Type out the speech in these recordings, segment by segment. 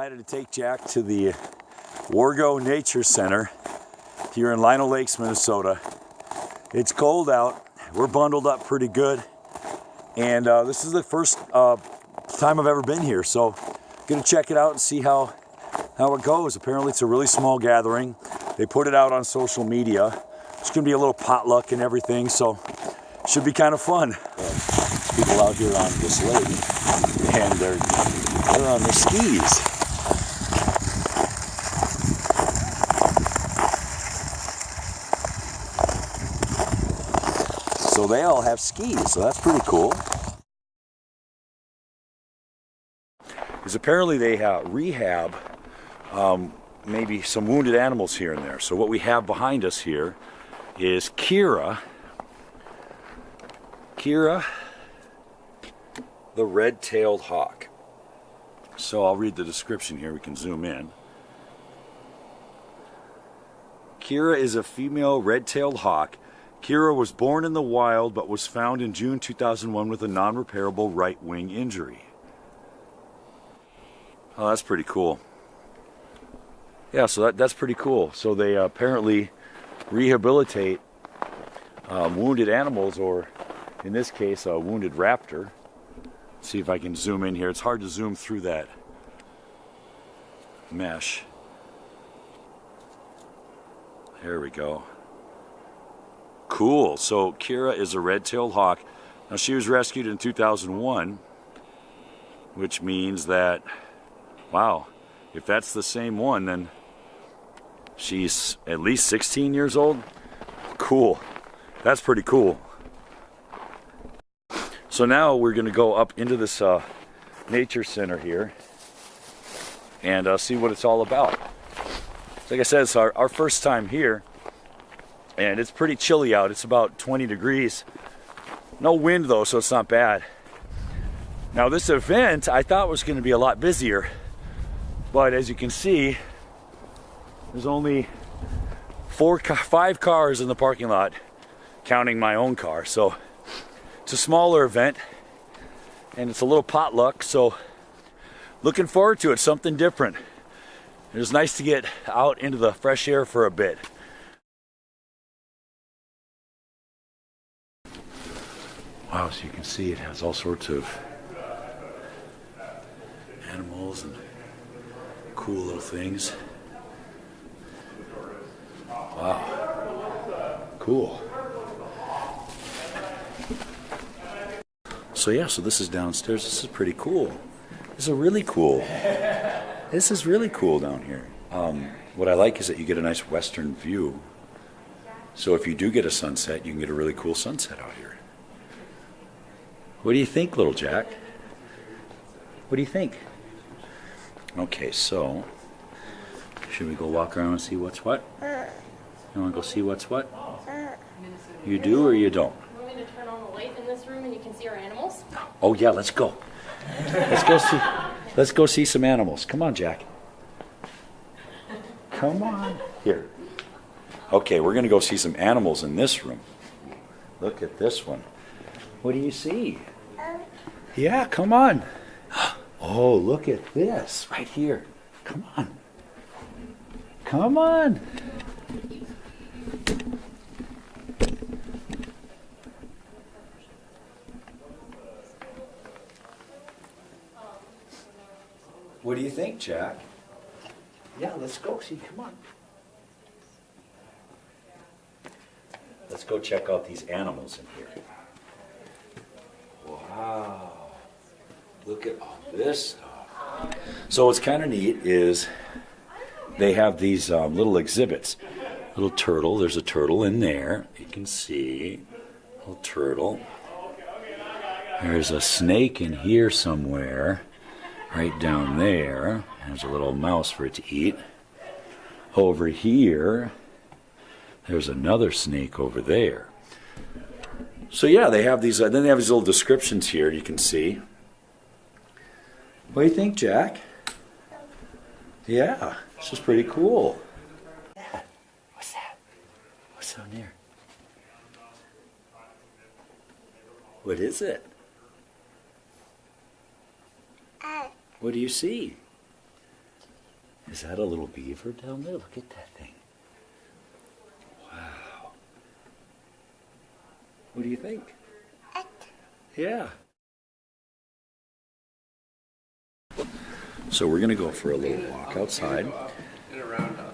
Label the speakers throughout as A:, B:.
A: decided to take Jack to the Wargo Nature Center here in Lino Lakes, Minnesota. It's cold out. We're bundled up pretty good. And this is the first time I've ever been here. So gonna check it out and see how it goes. Apparently it's a really small gathering. They put it out on social media. It's gonna be a little potluck and everything, so should be kind of fun. People out here on this lake, and they're on their skis. So they all have skis, so that's pretty cool. Because apparently they rehab maybe some wounded animals here and there. So what we have behind us here is Kira the red-tailed hawk. So I'll read the description here. We can zoom in. Kira is a female red-tailed hawk. Kira was born in the wild but was found in June 2001 with a non-repairable right wing injury. Oh, that's pretty cool. Yeah, so that's pretty cool. So they apparently rehabilitate wounded animals, or in this case a wounded raptor. Let's see if I can zoom in here. It's hard to zoom through that mesh. There we go. Cool. So Kira is a red-tailed hawk. Now she was rescued in 2001, which means that, wow, if that's the same one, then she's at least 16 years old. Cool. That's pretty cool. So now we're going to go up into this nature center here and see what it's all about. Like I said, it's our first time here, and it's pretty chilly out. It's about 20 degrees. No wind though, so it's not bad. Now this event I thought was going to be a lot busier, but as you can see, there's only 5 cars in the parking lot, counting my own car. So it's a smaller event, and it's a little potluck, so looking forward to it, something different. It was nice to get out into the fresh air for a bit. Wow, so you can see it has all sorts of animals and cool little things. Wow, cool. So yeah, so this is downstairs. This is pretty cool. This is really cool. This is really cool down here. What I like is that you get a nice western view. So if you do get a sunset, you can get a really cool sunset out here. What do you think, little Jack? What do you think? Okay, so should we go walk around and see what's what? You want to go see what's what? You do or you don't?
B: You want me to turn on the light in this room and you can see our animals?
A: Oh yeah, let's go. Let's go see some animals. Come on, Jack. Come on. Here. Okay, we're going to go see some animals in this room. Look at this one. What do you see? Yeah, come on. Oh, look at this right here. Come on. Come on. What do you think, Jack? Yeah, let's go see. Come on. Let's go check out these animals in here. Wow. Look at all this stuff. So what's kind of neat is they have these little exhibits. Little turtle. There's a turtle in there. You can see. Little turtle. There's a snake in here somewhere. Right down there. There's a little mouse for it to eat. Over here, there's another snake over there. So yeah, they have these, then they have these little descriptions here you can see. What do you think, Jack? Yeah, this is pretty cool. What's that? What's down there? What is it? What do you see? Is that a little beaver down there? Look at that thing. Wow. What do you think? Yeah. So we're gonna go for a little walk outside.
C: And around, I'll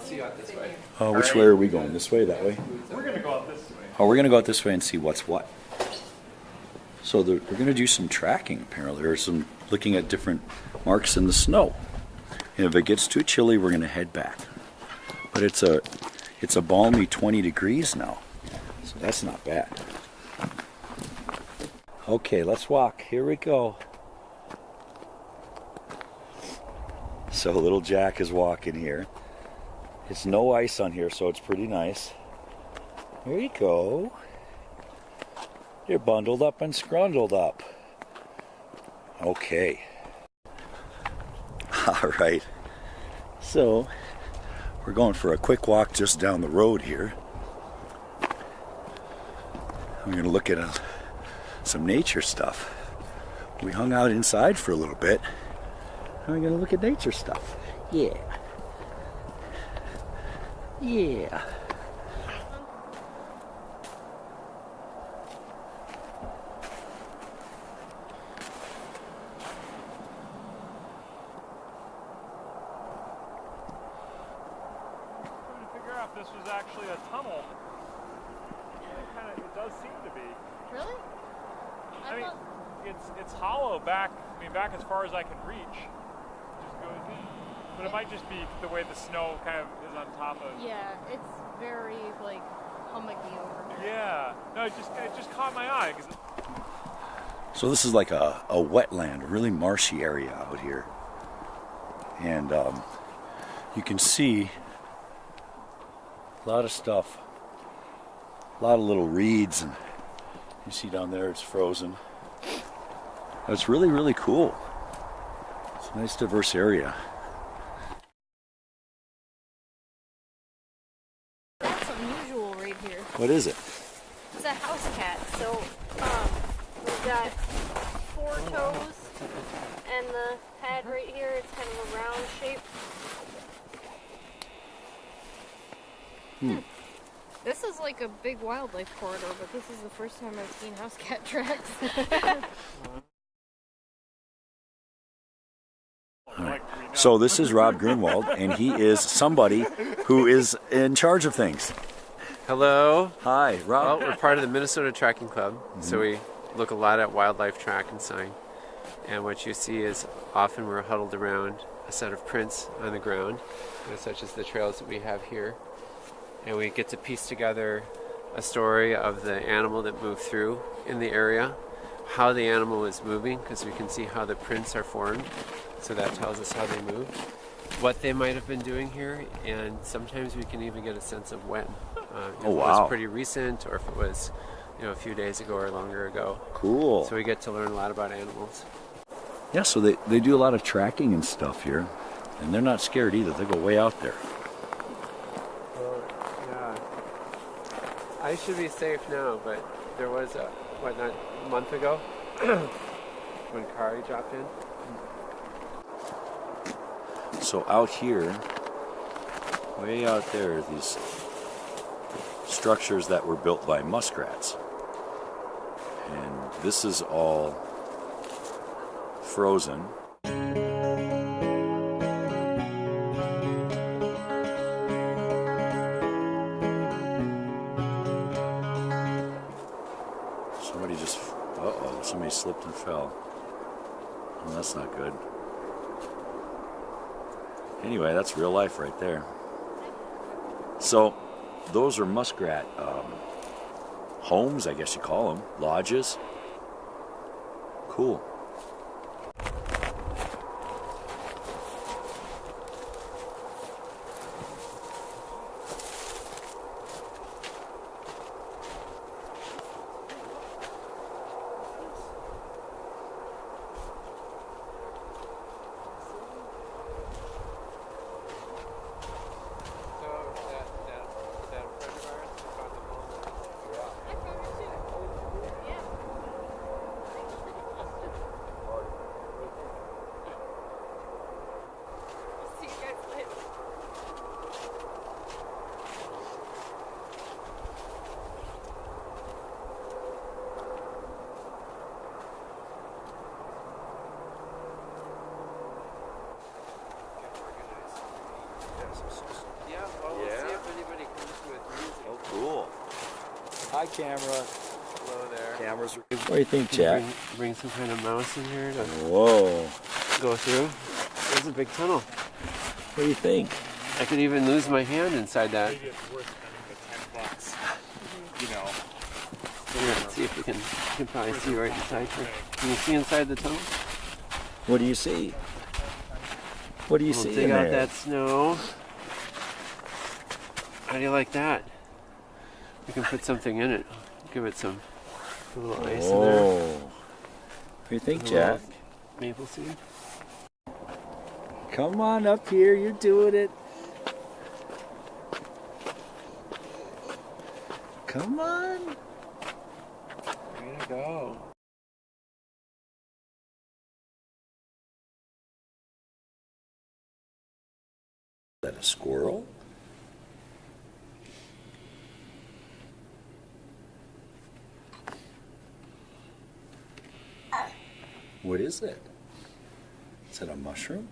C: see you out this way.
A: Which way are we going? This way, that way?
D: We're going to go out this way.
A: Oh, we're gonna go out this way and see what's what. So we're gonna do some tracking apparently, or some looking at different marks in the snow. And if it gets too chilly, we're gonna head back. But it's a balmy 20 degrees now, so that's not bad. Okay, let's walk. Here we go. So little Jack is walking here. It's no ice on here, so it's pretty nice. There you go. You're bundled up and scrundled up. Okay. All right. So we're going for a quick walk just down the road here. I'm going to look at some nature stuff. We hung out inside for a little bit. Now we're going to look at nature stuff. Yeah. Yeah.
D: This was actually a tunnel. It does seem to be.
B: Really?
D: I mean, it's hollow back. I mean, back as far as I can reach. It just goes in. But it might just be the way the snow kind of is on top of.
B: Yeah, it's very like hummocky over here.
D: Yeah. No, it just caught my eye because.
A: So this is like a wetland, a really marshy area out here, and you can see a lot of stuff, a lot of little reeds, and you see down there it's frozen. It's really, really cool. It's a nice diverse area.
B: That's unusual right here.
A: What is it?
B: It's a house cat. So we've got 4 toes, and the head right here. It's kind of a round shape. This is like a big wildlife corridor, but this is the first time I've seen house cat tracks.
A: So this is Rob Grunwald, and he is somebody who is in charge of things.
C: Hello.
A: Hi, Rob.
C: Well, we're part of the Minnesota Tracking Club, so we look a lot at wildlife track and sign. And what you see is often we're huddled around a set of prints on the ground, such as the trails that we have here. And we get to piece together a story of the animal that moved through in the area, how the animal is moving, because we can see how the prints are formed, so that tells us how they moved, what they might have been doing here, and sometimes we can even get a sense of when. If it was pretty recent, or if it was a few days ago or longer ago.
A: Cool.
C: So we get to learn a lot about animals.
A: Yeah, so they do a lot of tracking and stuff here, and they're not scared either. They go way out there.
C: I should be safe now, but there was a month ago when Kari dropped in.
A: So out here, way out there, are these structures that were built by muskrats. And this is all frozen. Somebody slipped and fell. Well, that's not good. Anyway, that's real life right there. So, those are muskrat homes, I guess you call them, lodges. Cool. Hi, camera.
C: Hello there.
A: Cameras. What do you think, Jack?
C: Bring some kind of mouse in here to
A: Whoa.
C: go through. There's a big tunnel.
A: What do you think?
C: I could even lose my hand inside that.
D: Maybe it's worth spending the $10. You know.
C: Here, let's see if we can probably see right inside here. Can you see inside the tunnel?
A: What do you see? What do you
C: We'll
A: see
C: dig
A: in
C: out
A: there?
C: that snow. How do you like that? We can put something in it. Give it some a little ice in there.
A: What do you think, Jack?
C: Maple seed.
A: Come on up here, you're doing it. Come on.
C: Way to go.
A: Is that a squirrel? What is it? Is that a mushroom?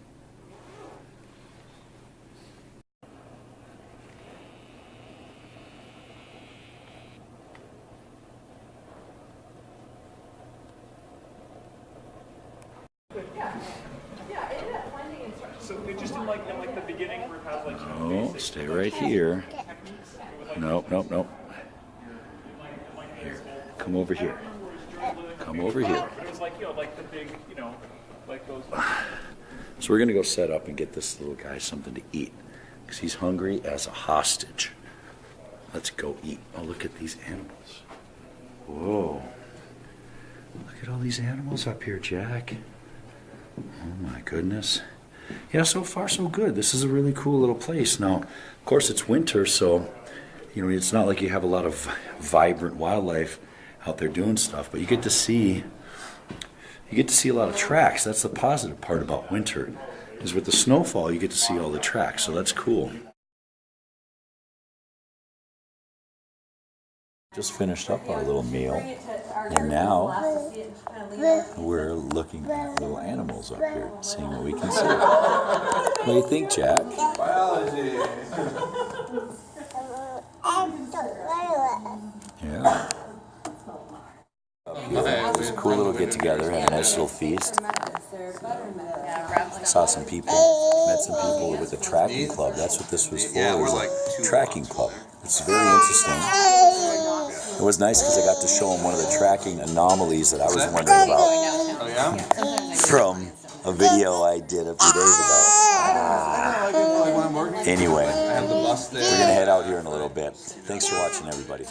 D: So it just in like the beginning where it has like
A: No, stay right here. Nope, nope, nope. Here, come over here. Come over here.
D: But it was like like the big like those.
A: So we're gonna go set up and get this little guy something to eat because he's hungry as a hostage. Let's go eat. Oh, look at these animals. Whoa. Look at all these animals up here, Jack. Oh my goodness. Yeah, so far so good. This is a really cool little place. Now, of course, it's winter, so it's not like you have a lot of vibrant wildlife out there doing stuff, but you get to see a lot of tracks. That's the positive part about winter, is with the snowfall you get to see all the tracks, so that's cool. Just finished up our little meal, and now we're looking at little animals up here, seeing what we can see. What do you think, Jack?
E: Biology.
A: Yeah. It was a cool little get-together, had a nice little feast. Saw some people, met some people with the tracking club. That's what this was for.
E: Yeah,
A: It was
E: we're like
A: a tracking club. It's very interesting. It was nice because I got to show them one of the tracking anomalies that I was wondering about
E: Oh yeah?
A: from a video I did a few days ago. Anyway,
E: I have the bus there.
A: we're going to head out here in a little bit. Thanks for watching, everybody.